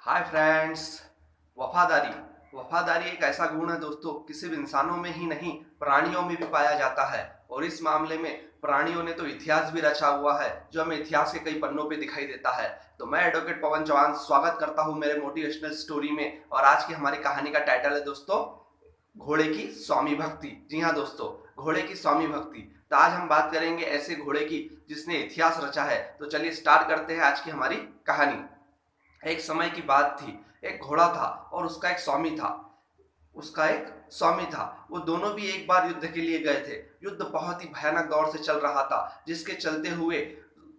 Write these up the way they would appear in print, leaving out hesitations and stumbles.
Hi friends. वफादारी वफादारी एक ऐसा गुण है दोस्तों, किसी भी इंसानों में ही नहीं प्राणियों में भी पाया जाता है। और इस मामले में प्राणियों ने तो इतिहास भी रचा हुआ है, जो हमें इतिहास के कई पन्नों पे दिखाई देता है। तो मैं एडवोकेट पवन चौहान स्वागत करता हूं मेरे मोटिवेशनल स्टोरी में। और आज की हमारी कहानी का टाइटल है दोस्तों, घोड़े की स्वामी भक्ति। जी हाँ दोस्तों, घोड़े की स्वामी भक्ति। तो आज हम बात करेंगे ऐसे घोड़े की जिसने इतिहास रचा है। तो चलिए स्टार्ट करते हैं आज की हमारी कहानी। एक समय की बात थी, एक घोड़ा था और उसका एक स्वामी था। वो दोनों भी एक बार युद्ध के लिए गए थे। युद्ध बहुत ही भयानक दौर से चल रहा था, जिसके चलते हुए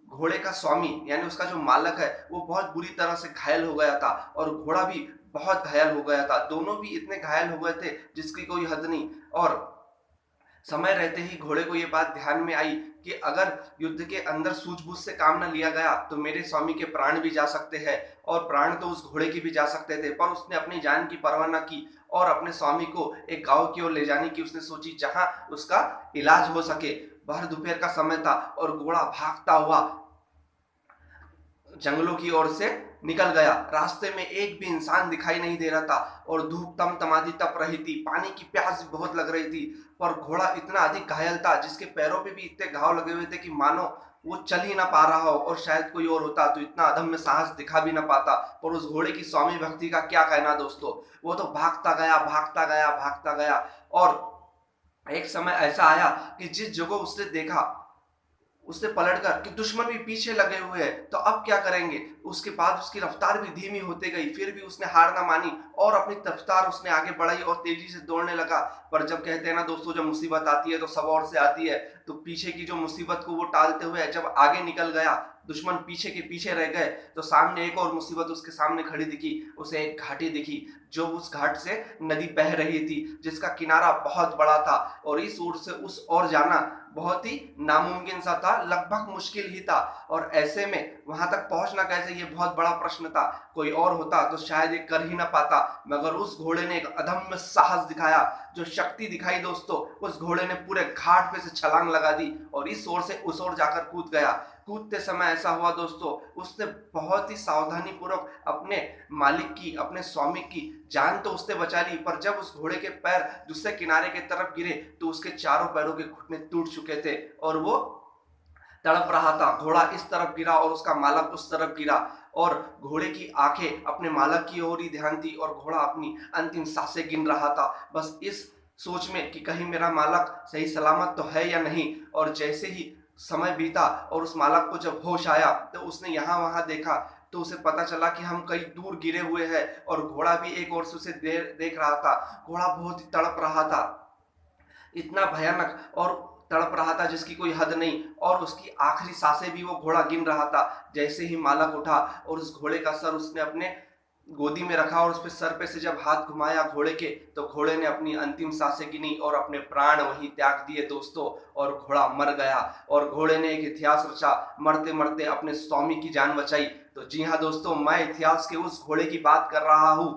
घोड़े का स्वामी यानी उसका जो मालक है वो बहुत बुरी तरह से घायल हो गया था और घोड़ा भी बहुत घायल हो गया था। दोनों भी इतने घायल हो गए थे जिसकी कोई हद नहीं। और समय रहते ही घोड़े को ये बात ध्यान में आई कि अगर युद्ध के अंदर सूझबूझ से काम न लिया गया तो मेरे स्वामी के प्राण भी जा सकते हैं, और प्राण तो उस घोड़े की भी जा सकते थे। पर उसने अपनी जान की परवाह न की और अपने स्वामी को एक गांव की ओर ले जाने की उसने सोची, जहां उसका इलाज हो सके। भर दोपहर का समय था और घोड़ा भागता हुआ जंगलों की ओर से निकल गया। रास्ते में एक भी इंसान दिखाई नहीं दे रहा था और धूप तमतमाती तप रही थी। पानी की प्यास भी बहुत लग रही थी। पर घोड़ा इतना अधिक घायल था, जिसके पैरों पे भी इतने घाव लगे हुए थे कि मानो वो चल ही ना पा रहा हो। और शायद कोई और होता तो इतना अदम्य साहस दिखा भी ना पाता। पर उस घोड़े की स्वामी भक्ति का क्या कहना दोस्तों। वो तो भागता गया भागता गया भागता गया। और एक समय ऐसा आया कि जिस जगह उसने देखा, उसने पलटकर कि दुश्मन भी पीछे लगे हुए हैं, तो अब क्या करेंगे। उसके बाद उसकी रफ्तार भी धीमी होती गई, फिर भी उसने हार ना मानी और अपनी रफ्तार उसने आगे बढ़ाई और तेजी से दौड़ने लगा। पर जब कहते हैं ना दोस्तों, जब मुसीबत आती है तो सब और से आती है। तो पीछे की जो मुसीबत को वो टालते हुए जब आगे निकल गया, दुश्मन पीछे के पीछे रह गए, तो सामने एक और मुसीबत उसके सामने खड़ी दिखी। उसे एक घाटी दिखी, जो उस घाट से नदी बह रही थी, जिसका किनारा बहुत बड़ा था और इस ओर से उस ओर जाना बहुत ही नामुमकिन सा था, लगभग मुश्किल ही था। और ऐसे में वहां तक पहुंचना कैसे, ये बहुत बड़ा प्रश्न था। कोई और होता तो शायद ये कर ही ना पाता, मगर उस घोड़े ने एक अदम्य साहस दिखाया, जो शक्ति दिखाई दोस्तों। उस घोड़े ने पूरे घाट पे से छलांग लगा दी और इस ओर से उस ओर जाकर कूद गया। कूदते समय ऐसा हुआ दोस्तों, उसने बहुत ही सावधानी पूर्वक अपने मालिक की, अपने स्वामी की जान तो उसने बचा ली। पर जब उस घोड़े के पैर दूसरे किनारे की तरफ गिरे तो उसके चारों पैरों के घुटने टूट चुके थे और वो तड़प रहा था। घोड़ा इस तरफ गिरा और उसका मालक उस तरफ गिरा, और घोड़े की आंखें अपने मालक की ओर ही ध्यान थी और घोड़ा अपनी अंतिम सांसें गिन रहा था, बस इस सोच में कि कहीं मेरा मालक सही सलामत तो है या नहीं। और जैसे ही समय बीता और उस मालक को जब होश आया तो उसने यहाँ वहां देखा, तो उसे पता चला कि हम कहीं दूर गिरे हुए हैं और घोड़ा भी एक ओर से उसे देख रहा था। घोड़ा बहुत ही तड़प रहा था, इतना भयानक और तड़प रहा था जिसकी कोई हद नहीं। और उसकी आखिरी सांसें भी वो घोड़ा गिन रहा था। जैसे ही मालक उठा और उस घोड़े का सर उसने अपने गोदी में रखा और उस पे सर पे से जब हाथ घुमाया घोड़े के, तो घोड़े ने अपनी अंतिम सांसें गिनी और अपने प्राण वहीं त्याग दिए दोस्तों। और घोड़ा मर गया और घोड़े ने एक इतिहास रचा, मरते मरते अपने स्वामी की जान बचाई। तो जी हाँ दोस्तों, मैं इतिहास के उस घोड़े की बात कर रहा हूं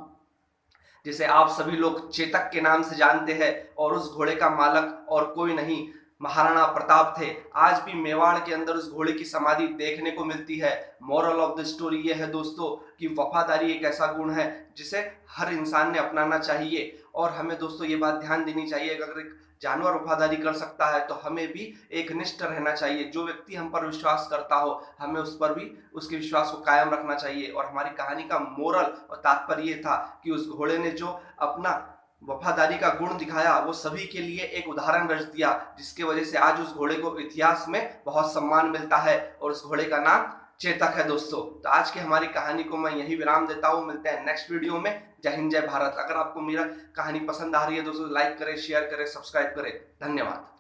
जिसे आप सभी लोग चेतक के नाम से जानते हैं। और उस घोड़े का मालक और कोई नहीं, महाराणा प्रताप थे। आज भी मेवाड़ के अंदर उस घोड़े की समाधि देखने को मिलती है। मोरल ऑफ द स्टोरी ये है दोस्तों कि वफादारी एक ऐसा गुण है जिसे हर इंसान ने अपनाना चाहिए। और हमें दोस्तों ये बात ध्यान देनी चाहिए कि अगर एक जानवर वफादारी कर सकता है तो हमें भी एक निष्ठ रहना चाहिए। जो व्यक्ति हम पर विश्वास करता हो, हमें उस पर भी उसके विश्वास को कायम रखना चाहिए। और हमारी कहानी का मोरल और तात्पर्य ये था कि उस घोड़े ने जो अपना वफादारी का गुण दिखाया, वो सभी के लिए एक उदाहरण रच दिया, जिसकी वजह से आज उस घोड़े को इतिहास में बहुत सम्मान मिलता है और उस घोड़े का नाम चेतक है दोस्तों। तो आज की हमारी कहानी को मैं यही विराम देता हूं, मिलते हैं नेक्स्ट वीडियो में। जय हिंद जय भारत। अगर आपको मेरा कहानी पसंद आ रही है दोस्तों, लाइक करें, शेयर करें, सब्सक्राइब करें। धन्यवाद।